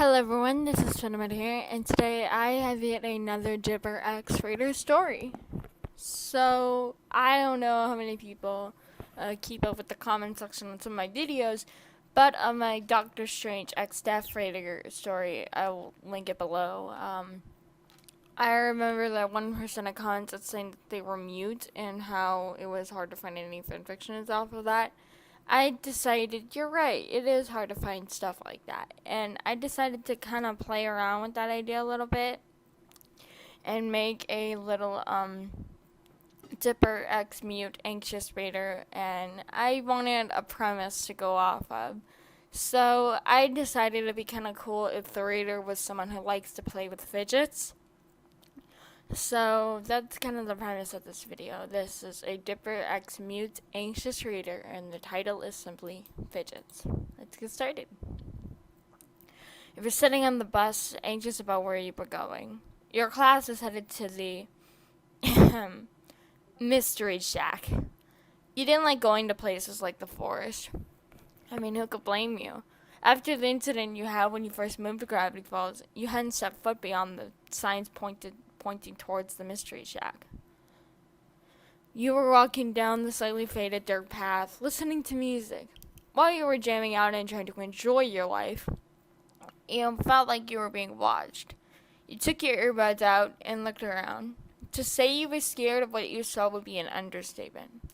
Hello everyone, this is Cinnamon here, and today I have yet another Jibber X Raider story. So, I don't know how many people keep up with the comment section on some of my videos, but on my Doctor Strange X Death Raider story, I will link it below. I remember that one person had commented saying that they were mute and how it was hard to find any fanfictions off of that. I decided, you're right, it is hard to find stuff like that. And I decided to kind of play around with that idea a little bit and make a little Dipper X Mute Anxious Raider, and I wanted a premise to go off of. So I decided it'd be kind of cool if the Raider was someone who likes to play with fidgets. So that's kind of the premise of this video. This is a Dipper X Mute Anxious Reader, and the title is simply Fidgets. Let's get started. If you're sitting on the bus, anxious about where you were going, your class is headed to the Mystery Shack. You didn't like going to places like the forest. I mean, who could blame you? After the incident you had when you first moved to Gravity Falls, you hadn't stepped foot beyond the signs pointing towards the Mystery Shack. You were walking down the slightly faded dirt path, listening to music. While you were jamming out and trying to enjoy your life, you felt like you were being watched. You took your earbuds out and looked around. To say you were scared of what you saw would be an understatement.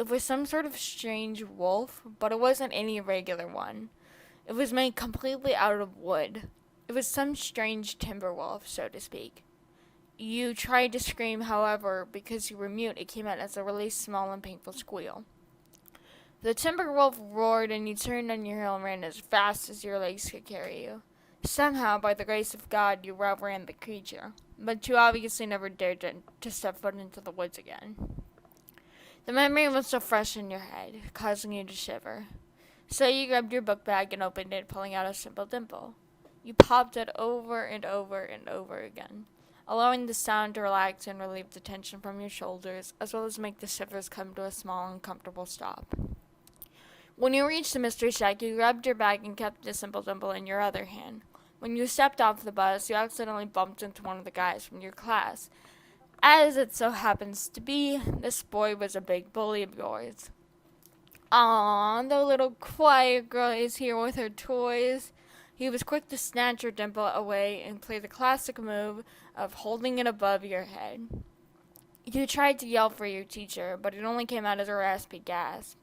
It was some sort of strange wolf, but it wasn't any regular one. It was made completely out of wood. It was some strange timber wolf, so to speak. You tried to scream, however, because you were mute, it came out as a really small and painful squeal. The timber wolf roared, and you turned on your heel and ran as fast as your legs could carry you. Somehow, by the grace of God, you outran the creature, but you obviously never dared to step foot into the woods again. The memory was still fresh in your head, causing you to shiver. So you grabbed your book bag and opened it, pulling out a simple dimple. You popped it over and over and over again, allowing the sound to relax and relieve the tension from your shoulders, as well as make the shivers come to a small, uncomfortable stop. When you reached the Mystery Shack, you grabbed your bag and kept the simple dimple in your other hand. When you stepped off the bus, you accidentally bumped into one of the guys from your class. As it so happens to be, this boy was a big bully of yours. Aww, the little quiet girl is here with her toys. He was quick to snatch your dimple away and play the classic move of holding it above your head. You tried to yell for your teacher, but it only came out as a raspy gasp.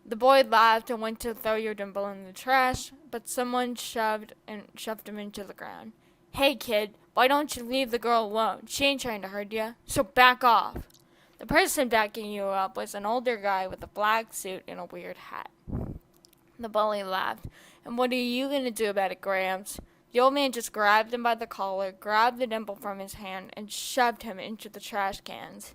The boy laughed and went to throw your dimple in the trash, but someone shoved him into the ground. Hey kid, why don't you leave the girl alone? She ain't trying to hurt you, so back off. The person backing you up was an older guy with a black suit and a weird hat. The bully laughed. And what are you going to do about it, Gramps? The old man just grabbed him by the collar, grabbed the dimple from his hand, and shoved him into the trash cans.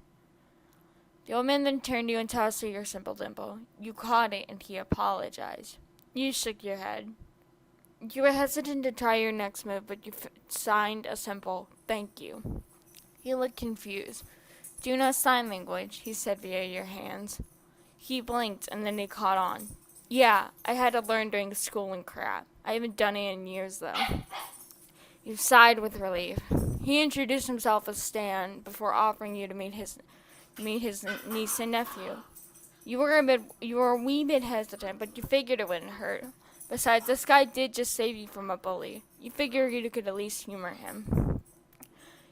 The old man then turned to you and tossed you your simple dimple. You caught it, and he apologized. You shook your head. You were hesitant to try your next move, but you signed a simple thank you. He looked confused. Do you know sign language? He said via your hands. He blinked, and then he caught on. Yeah, I had to learn during school and crap. I haven't done it in years, though. You sighed with relief. He introduced himself as Stan before offering you to meet his niece and nephew. You were a wee bit hesitant, but you figured it wouldn't hurt. Besides, this guy did just save you from a bully. You figured you could at least humor him.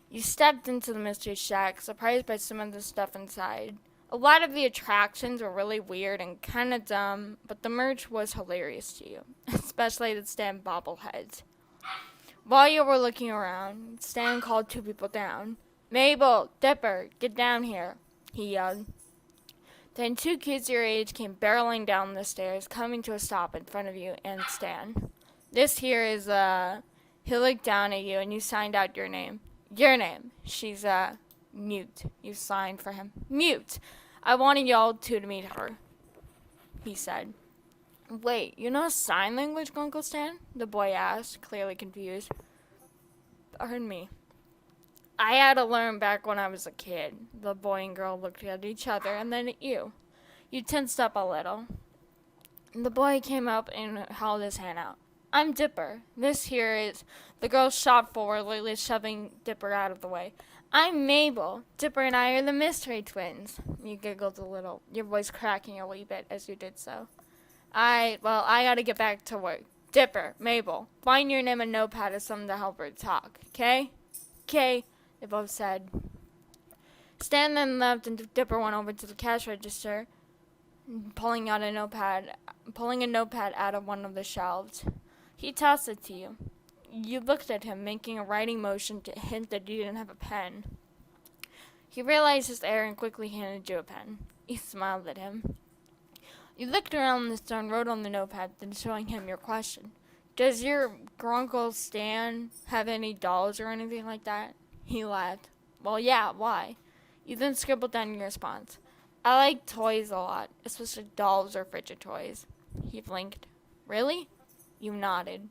You stepped into the Mystery Shack, surprised by some of the stuff inside. A lot of the attractions were really weird and kind of dumb, but the merch was hilarious to you, especially the Stan bobbleheads. While you were looking around, Stan called two people down. Mabel, Dipper, get down here, he yelled. Then two kids your age came barreling down the stairs, coming to a stop in front of you and Stan. This here is, he looked down at you and you signed out your name. Your name. She's, Mute. You signed for him. Mute. I wanted y'all two to meet her, he said. Wait, you know sign language, Grunkle Stan? The boy asked, clearly confused. Pardon me. I had to learn back when I was a kid. The boy and girl looked at each other and then at you. You tensed up a little. The boy came up and held his hand out. I'm Dipper. This here is the girl shot forward, lightly shoving Dipper out of the way. I'm Mabel. Dipper and I are the mystery twins. You giggled a little, your voice cracking a wee bit as you did so. I gotta get back to work. Dipper, Mabel, find your name and notepad as something to help her talk, okay? Okay, they both said. Stan then left and Dipper went over to the cash register, pulling a notepad out of one of the shelves. He tossed it to you. You looked at him, making a writing motion to hint that you didn't have a pen. He realized his error and quickly handed you a pen. You smiled at him. You looked around the store and wrote on the notepad, then showing him your question. Does your Grunkle Stan have any dolls or anything like that? He laughed. Well, yeah, why? You then scribbled down your response. I like toys a lot, especially dolls or fidget toys. He blinked. Really? You nodded.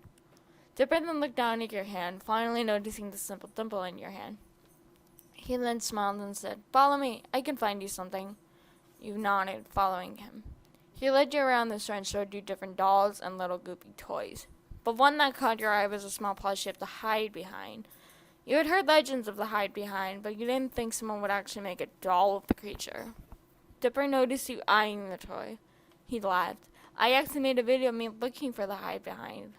Dipper then looked down at your hand, finally noticing the simple dimple in your hand. He then smiled and said, Follow me, I can find you something. You nodded, following him. He led you around the store and showed you different dolls and little goopy toys. But one that caught your eye was a small plushie of the hide behind. You had heard legends of the hide behind, but you didn't think someone would actually make a doll of the creature. Dipper noticed you eyeing the toy. He laughed. I actually made a video of me looking for the hide behind.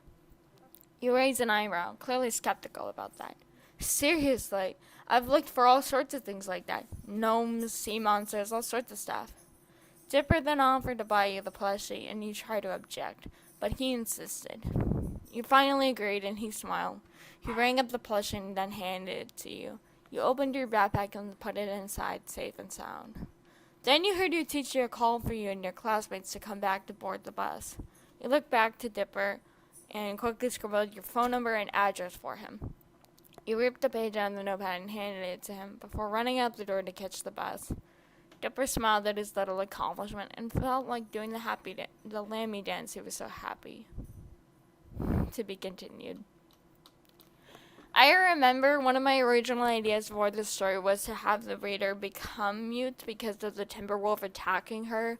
You raised an eyebrow, clearly skeptical about that. Seriously, I've looked for all sorts of things like that. Gnomes, sea monsters, all sorts of stuff. Dipper then offered to buy you the plushie, and you tried to object, but he insisted. You finally agreed, and he smiled. He rang up the plushie and then handed it to you. You opened your backpack and put it inside, safe and sound. Then you heard your teacher call for you and your classmates to come back to board the bus. You looked back to Dipper and quickly scribbled your phone number and address for him. You ripped the page out of the notepad and handed it to him before running out the door to catch the bus. Dipper smiled at his little accomplishment and felt like doing the Lammy dance. He was so happy. To be continued. I remember one of my original ideas for this story was to have the reader become mute because of the Timberwolf attacking her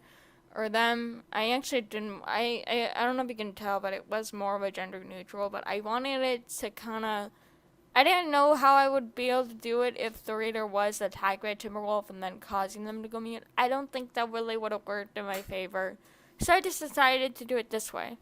or them. I actually didn't, I don't know if you can tell, but it was more of a gender neutral, but I wanted it to kind of, I didn't know how I would be able to do it if the reader was attacked by a Timberwolf and then causing them to go mute. I don't think that really would have worked in my favor, so I just decided to do it this way.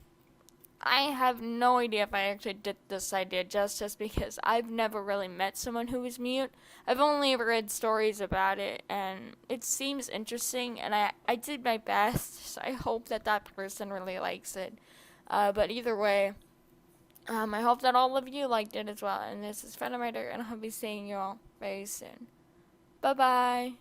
I have no idea if I actually did this idea justice because I've never really met someone who was mute. I've only read stories about it, and it seems interesting, and I did my best, so I hope that person really likes it. But either way, I hope that all of you liked it as well, and this is Fenwriter, and I'll be seeing you all very soon. Bye-bye.